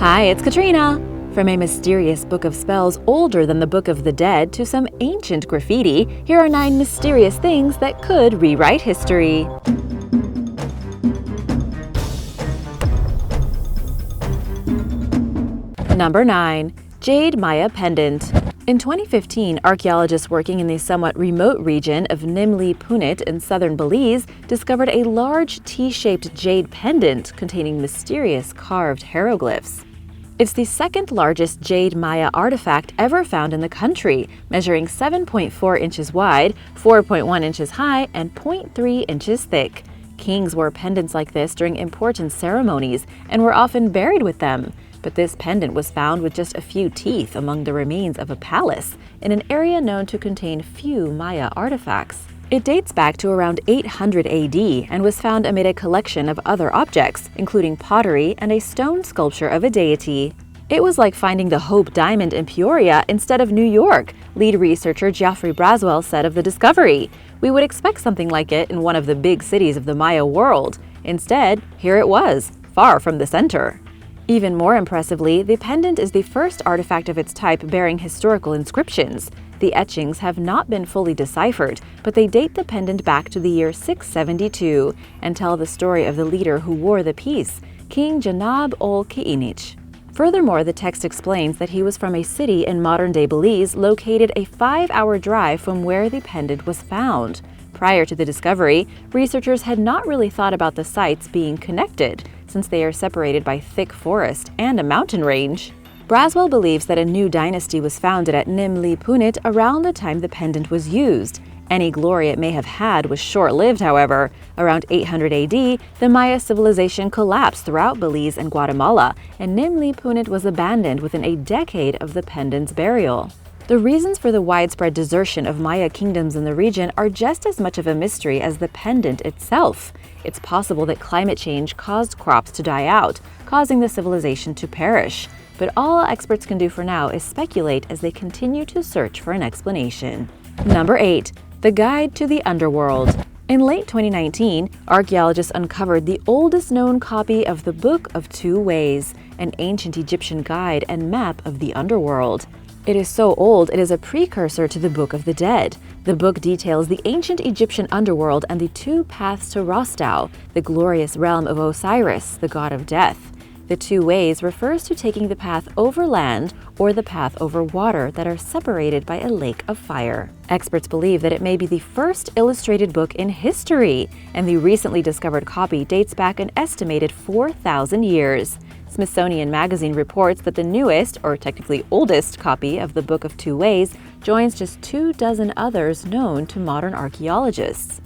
Hi, it's Katrina! From a mysterious book of spells older than the Book of the Dead to some ancient graffiti, here are 9 mysterious things that could rewrite history. Number 9. Jade Maya Pendant. In 2015, archaeologists working in the somewhat remote region of Nim Li Punit in southern Belize discovered a large T-shaped jade pendant containing mysterious carved hieroglyphs. It's the second largest jade Maya artifact ever found in the country, measuring 7.4 inches wide, 4.1 inches high, and 0.3 inches thick. Kings wore pendants like this during important ceremonies and were often buried with them. But this pendant was found with just a few teeth among the remains of a palace in an area known to contain few Maya artifacts. It dates back to around 800 AD and was found amid a collection of other objects, including pottery and a stone sculpture of a deity. It was like finding the Hope Diamond in Peoria instead of New York, lead researcher Geoffrey Braswell said of the discovery. We would expect something like it in one of the big cities of the Maya world. Instead, here it was, far from the center. Even more impressively, the pendant is the first artifact of its type bearing historical inscriptions. The etchings have not been fully deciphered, but they date the pendant back to the year 672 and tell the story of the leader who wore the piece, King Janab ol-Ki'inich. Furthermore, the text explains that he was from a city in modern-day Belize located a 5-hour drive from where the pendant was found. Prior to the discovery, researchers had not really thought about the sites being connected, since they are separated by thick forest and a mountain range. Braswell believes that a new dynasty was founded at Nim Li Punit around the time the pendant was used. Any glory it may have had was short-lived, however. Around 800 AD, the Maya civilization collapsed throughout Belize and Guatemala, and Nim Li Punit was abandoned within a decade of the pendant's burial. The reasons for the widespread desertion of Maya kingdoms in the region are just as much of a mystery as the pendant itself. It's possible that climate change caused crops to die out, causing the civilization to perish. But all experts can do for now is speculate as they continue to search for an explanation. Number 8. The Guide to the Underworld. In late 2019, archaeologists uncovered the oldest known copy of the Book of Two Ways, an ancient Egyptian guide and map of the underworld. It is so old it is a precursor to the Book of the Dead. The book details the ancient Egyptian underworld and the 2 paths to Rostau, the glorious realm of Osiris, the god of death. The 2 ways refers to taking the path over land or the path over water that are separated by a lake of fire. Experts believe that it may be the first illustrated book in history, and the recently discovered copy dates back an estimated 4,000 years. Smithsonian Magazine reports that the newest, or technically oldest, copy of the Book of Two Ways joins just 24 others known to modern archaeologists.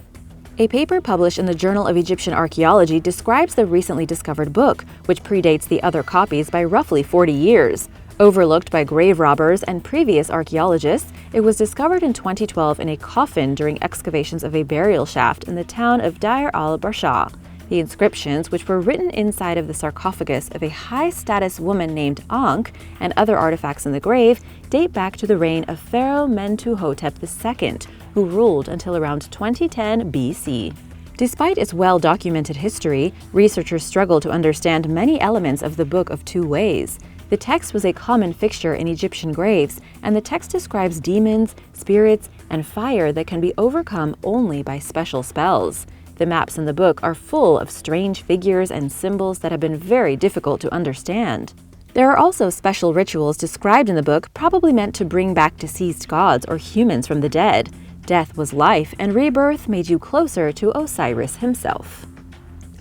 A paper published in the Journal of Egyptian Archaeology describes the recently discovered book, which predates the other copies by roughly 40 years. Overlooked by grave robbers and previous archaeologists, it was discovered in 2012 in a coffin during excavations of a burial shaft in the town of Deir al-Barsha. The inscriptions, which were written inside of the sarcophagus of a high-status woman named Ankh, and other artifacts in the grave, date back to the reign of Pharaoh Mentuhotep II, who ruled until around 2010 BC. Despite its well-documented history, researchers struggle to understand many elements of the Book of Two Ways. The text was a common fixture in Egyptian graves, and the text describes demons, spirits, and fire that can be overcome only by special spells. The maps in the book are full of strange figures and symbols that have been very difficult to understand. There are also special rituals described in the book, probably meant to bring back deceased gods or humans from the dead. Death was life, and rebirth made you closer to Osiris himself.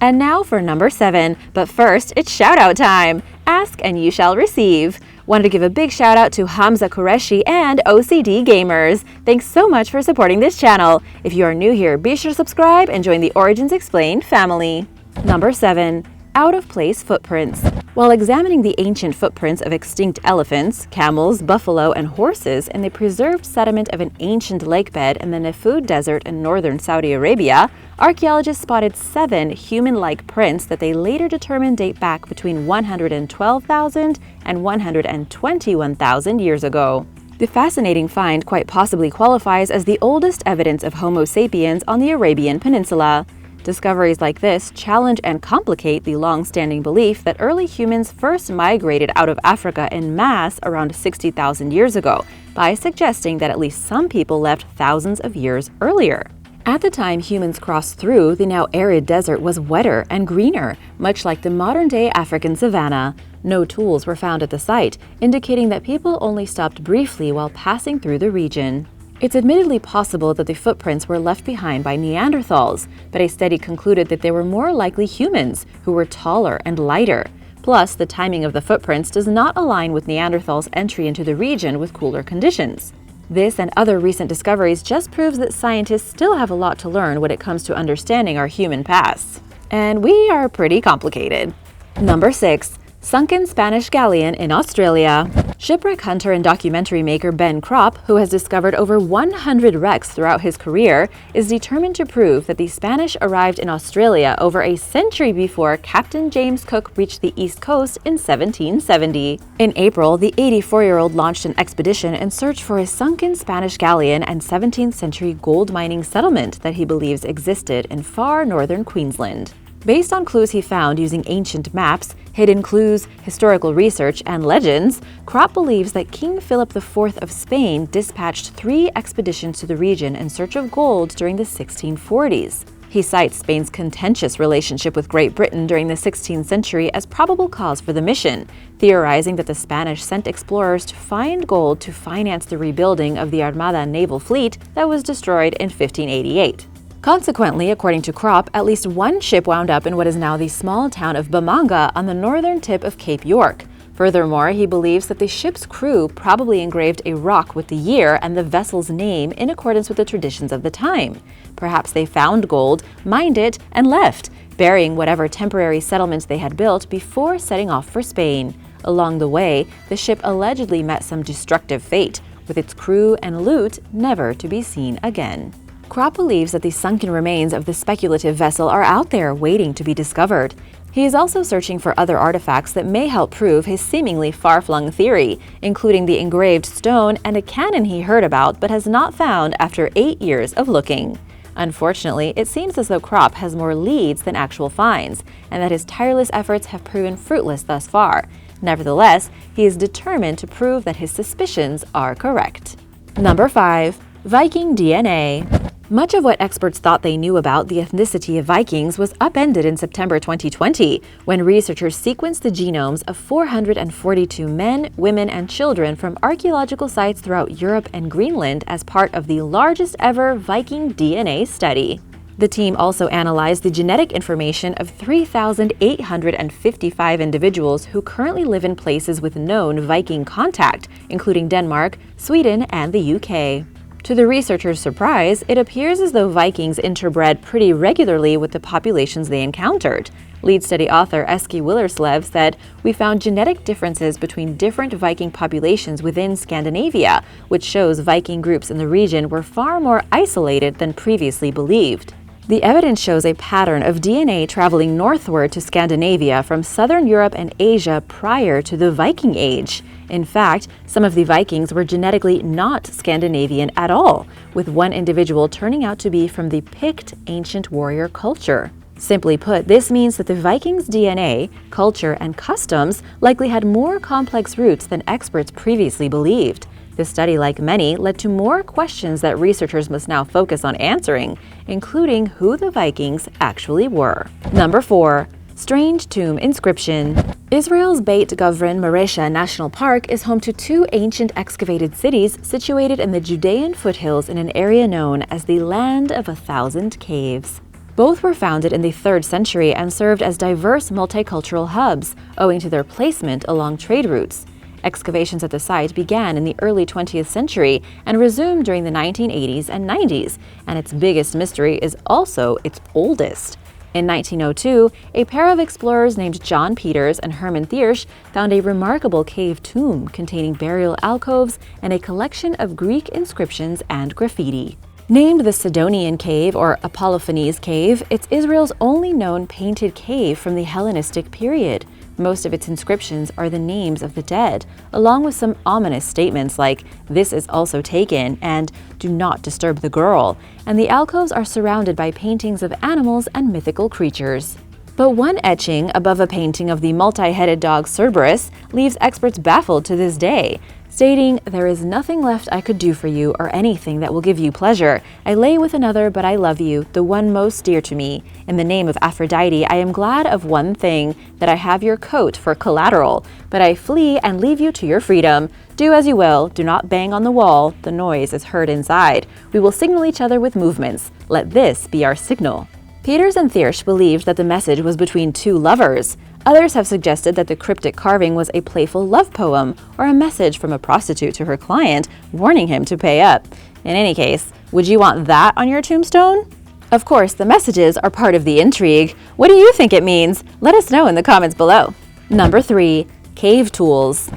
And now for number 7, but first, it's shout-out time! Ask and you shall receive! Wanted to give a big shout-out to Hamza Qureshi and OCD Gamers. Thanks so much for supporting this channel. If you are new here, be sure to subscribe and join the Origins Explained family. Number 7. Out-of-place footprints. While examining the ancient footprints of extinct elephants, camels, buffalo, and horses in the preserved sediment of an ancient lakebed in the Nefud Desert in northern Saudi Arabia, archaeologists spotted 7 human-like prints that they later determined date back between 112,000 and 121,000 years ago. The fascinating find quite possibly qualifies as the oldest evidence of Homo sapiens on the Arabian Peninsula. Discoveries like this challenge and complicate the long-standing belief that early humans first migrated out of Africa en masse around 60,000 years ago, by suggesting that at least some people left thousands of years earlier. At the time humans crossed through, the now arid desert was wetter and greener, much like the modern-day African savanna. No tools were found at the site, indicating that people only stopped briefly while passing through the region. It's admittedly possible that the footprints were left behind by Neanderthals, but a study concluded that they were more likely humans, who were taller and lighter. Plus, the timing of the footprints does not align with Neanderthals' entry into the region with cooler conditions. This and other recent discoveries just proves that scientists still have a lot to learn when it comes to understanding our human past. And we are pretty complicated. Number 6. Sunken Spanish galleon in Australia. Shipwreck hunter and documentary maker Ben Kropp, who has discovered over 100 wrecks throughout his career, is determined to prove that the Spanish arrived in Australia over a century before Captain James Cook reached the East Coast in 1770. In April, the 84-year-old launched an expedition in search for a sunken Spanish galleon and 17th century gold mining settlement that he believes existed in far northern Queensland. Based on clues he found using ancient maps, hidden clues, historical research, and legends, Kropp believes that King Philip IV of Spain dispatched 3 expeditions to the region in search of gold during the 1640s. He cites Spain's contentious relationship with Great Britain during the 16th century as probable cause for the mission, theorizing that the Spanish sent explorers to find gold to finance the rebuilding of the Armada naval fleet that was destroyed in 1588. Consequently, according to Kropp, at least one ship wound up in what is now the small town of Bamanga on the northern tip of Cape York. Furthermore, he believes that the ship's crew probably engraved a rock with the year and the vessel's name in accordance with the traditions of the time. Perhaps they found gold, mined it, and left, burying whatever temporary settlements they had built before setting off for Spain. Along the way, the ship allegedly met some destructive fate, with its crew and loot never to be seen again. Kropp believes that the sunken remains of the speculative vessel are out there waiting to be discovered. He is also searching for other artifacts that may help prove his seemingly far-flung theory, including the engraved stone and a cannon he heard about but has not found after 8 years of looking. Unfortunately, it seems as though Kropp has more leads than actual finds, and that his tireless efforts have proven fruitless thus far. Nevertheless, he is determined to prove that his suspicions are correct. Number 5. Viking DNA. Much of what experts thought they knew about the ethnicity of Vikings was upended in September 2020, when researchers sequenced the genomes of 442 men, women, and children from archaeological sites throughout Europe and Greenland as part of the largest ever Viking DNA study. The team also analyzed the genetic information of 3,855 individuals who currently live in places with known Viking contact, including Denmark, Sweden, and the UK. To the researchers' surprise, it appears as though Vikings interbred pretty regularly with the populations they encountered. Lead study author Eski Willerslev said, "We found genetic differences between different Viking populations within Scandinavia, which shows Viking groups in the region were far more isolated than previously believed." The evidence shows a pattern of DNA traveling northward to Scandinavia from southern Europe and Asia prior to the Viking Age. In fact, some of the Vikings were genetically not Scandinavian at all, with one individual turning out to be from the Pict ancient warrior culture. Simply put, this means that the Vikings' DNA, culture, and customs likely had more complex roots than experts previously believed. The study, like many, led to more questions that researchers must now focus on answering, including who the Vikings actually were. Number 4. Strange tomb inscription. Israel's Beit Guvrin Maresha National Park is home to 2 ancient excavated cities situated in the Judean foothills in an area known as the Land of 1,000 Caves. Both were founded in the 3rd century and served as diverse multicultural hubs, owing to their placement along trade routes. Excavations at the site began in the early 20th century and resumed during the 1980s and 90s, and its biggest mystery is also its oldest. In 1902, a pair of explorers named John Peters and Herman Thiersch found a remarkable cave tomb containing burial alcoves and a collection of Greek inscriptions and graffiti. Named the Sidonian Cave or Apollophanes Cave, it's Israel's only known painted cave from the Hellenistic period. Most of its inscriptions are the names of the dead, along with some ominous statements like, "This is also taken," and "Do not disturb the girl," and the alcoves are surrounded by paintings of animals and mythical creatures. But one etching above a painting of the multi-headed dog Cerberus leaves experts baffled to this day, stating, "There is nothing left I could do for you or anything that will give you pleasure. I lay with another, but I love you, the one most dear to me. In the name of Aphrodite, I am glad of one thing, that I have your coat for collateral, but I flee and leave you to your freedom. Do as you will, do not bang on the wall, the noise is heard inside. We will signal each other with movements. Let this be our signal." Peters and Thiersch believed that the message was between two lovers. Others have suggested that the cryptic carving was a playful love poem or a message from a prostitute to her client, warning him to pay up. In any case, would you want that on your tombstone? Of course, the messages are part of the intrigue. What do you think it means? Let us know in the comments below. Number 3. Cave tools.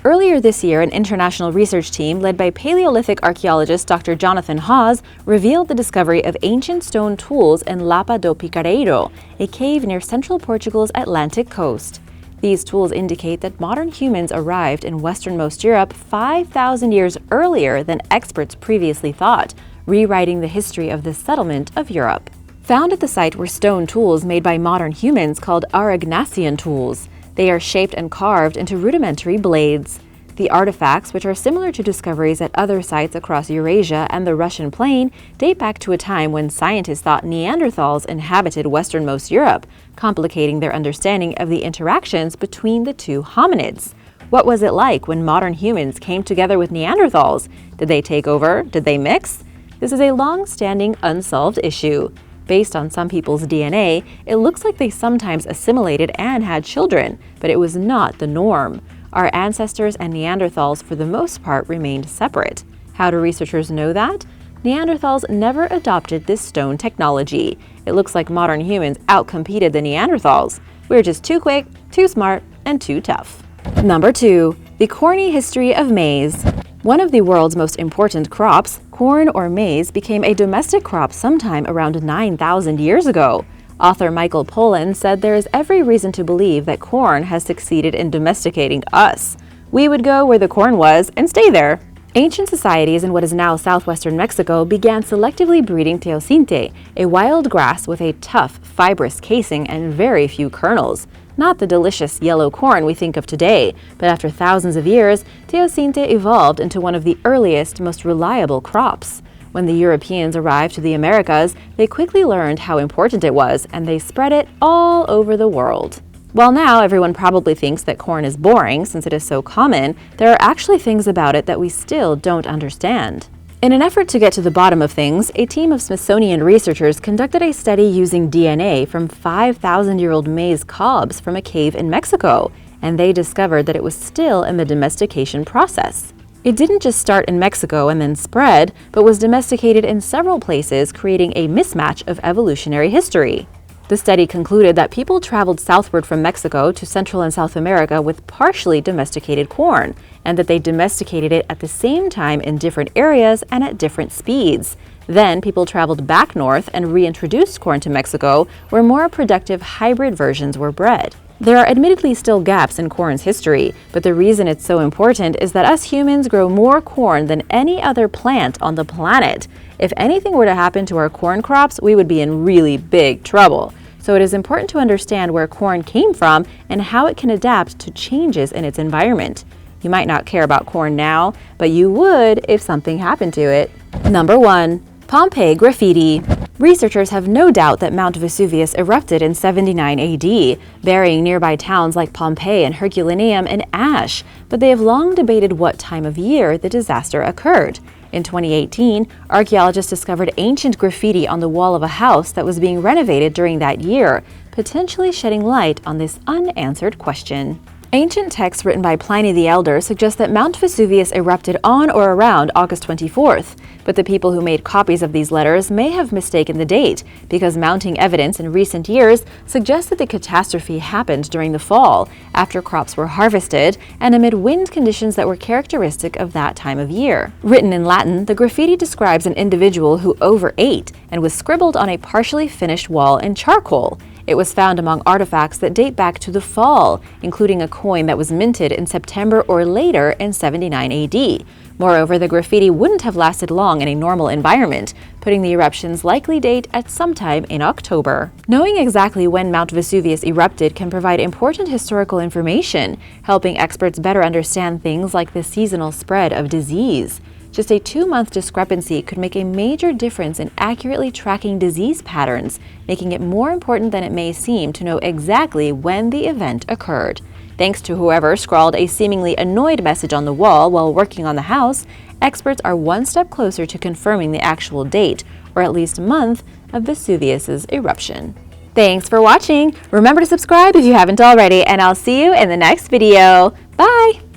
Earlier this year, an international research team led by Paleolithic archaeologist Dr. Jonathan Hawes revealed the discovery of ancient stone tools in Lapa do Picareiro, a cave near central Portugal's Atlantic coast. These tools indicate that modern humans arrived in westernmost Europe 5,000 years earlier than experts previously thought, rewriting the history of the settlement of Europe. Found at the site were stone tools made by modern humans called Aurignacian tools. They are shaped and carved into rudimentary blades. The artifacts, which are similar to discoveries at other sites across Eurasia and the Russian plain, date back to a time when scientists thought Neanderthals inhabited westernmost Europe, complicating their understanding of the interactions between the two hominids. What was it like when modern humans came together with Neanderthals? Did they take over? Did they mix? This is a long-standing unsolved issue. Based on some people's DNA, it looks like they sometimes assimilated and had children, but it was not the norm. Our ancestors and Neanderthals, for the most part, remained separate. How do researchers know that? Neanderthals never adopted this stone technology. It looks like modern humans outcompeted the Neanderthals. We're just too quick, too smart, and too tough. Number 2. The corny history of maize. One of the world's most important crops, corn or maize, became a domestic crop sometime around 9,000 years ago. Author Michael Pollan said there is every reason to believe that corn has succeeded in domesticating us. We would go where the corn was and stay there. Ancient societies in what is now southwestern Mexico began selectively breeding teosinte, a wild grass with a tough, fibrous casing and very few kernels. Not the delicious yellow corn we think of today, but after thousands of years, teosinte evolved into one of the earliest, most reliable crops. When the Europeans arrived to the Americas, they quickly learned how important it was, and they spread it all over the world. While now everyone probably thinks that corn is boring since it is so common, there are actually things about it that we still don't understand. In an effort to get to the bottom of things, a team of Smithsonian researchers conducted a study using DNA from 5,000-year-old maize cobs from a cave in Mexico, and they discovered that it was still in the domestication process. It didn't just start in Mexico and then spread, but was domesticated in several places, creating a mismatch of evolutionary history. The study concluded that people traveled southward from Mexico to Central and South America with partially domesticated corn, and that they domesticated it at the same time in different areas and at different speeds. Then people traveled back north and reintroduced corn to Mexico, where more productive hybrid versions were bred. There are admittedly still gaps in corn's history, but the reason it's so important is that us humans grow more corn than any other plant on the planet. If anything were to happen to our corn crops, we would be in really big trouble. So it is important to understand where corn came from and how it can adapt to changes in its environment. You might not care about corn now, but you would if something happened to it. Number 1. Pompeii graffiti. Researchers have no doubt that Mount Vesuvius erupted in 79 AD, burying nearby towns like Pompeii and Herculaneum in ash, but they have long debated what time of year the disaster occurred. In 2018, archaeologists discovered ancient graffiti on the wall of a house that was being renovated during that year, potentially shedding light on this unanswered question. Ancient texts written by Pliny the Elder suggest that Mount Vesuvius erupted on or around August 24th, but the people who made copies of these letters may have mistaken the date, because mounting evidence in recent years suggests that the catastrophe happened during the fall, after crops were harvested, and amid wind conditions that were characteristic of that time of year. Written in Latin, the graffiti describes an individual who overate and was scribbled on a partially finished wall in charcoal. It was found among artifacts that date back to the fall, including a coin that was minted in September or later in 79 AD. Moreover, the graffiti wouldn't have lasted long in a normal environment, putting the eruption's likely date at sometime in October. Knowing exactly when Mount Vesuvius erupted can provide important historical information, helping experts better understand things like the seasonal spread of disease. Just a 2-month discrepancy could make a major difference in accurately tracking disease patterns, making it more important than it may seem to know exactly when the event occurred. Thanks to whoever scrawled a seemingly annoyed message on the wall while working on the house, experts are one step closer to confirming the actual date, or at least month, of Vesuvius's eruption. Thanks for watching! Remember to subscribe if you haven't already, and I'll see you in the next video. Bye!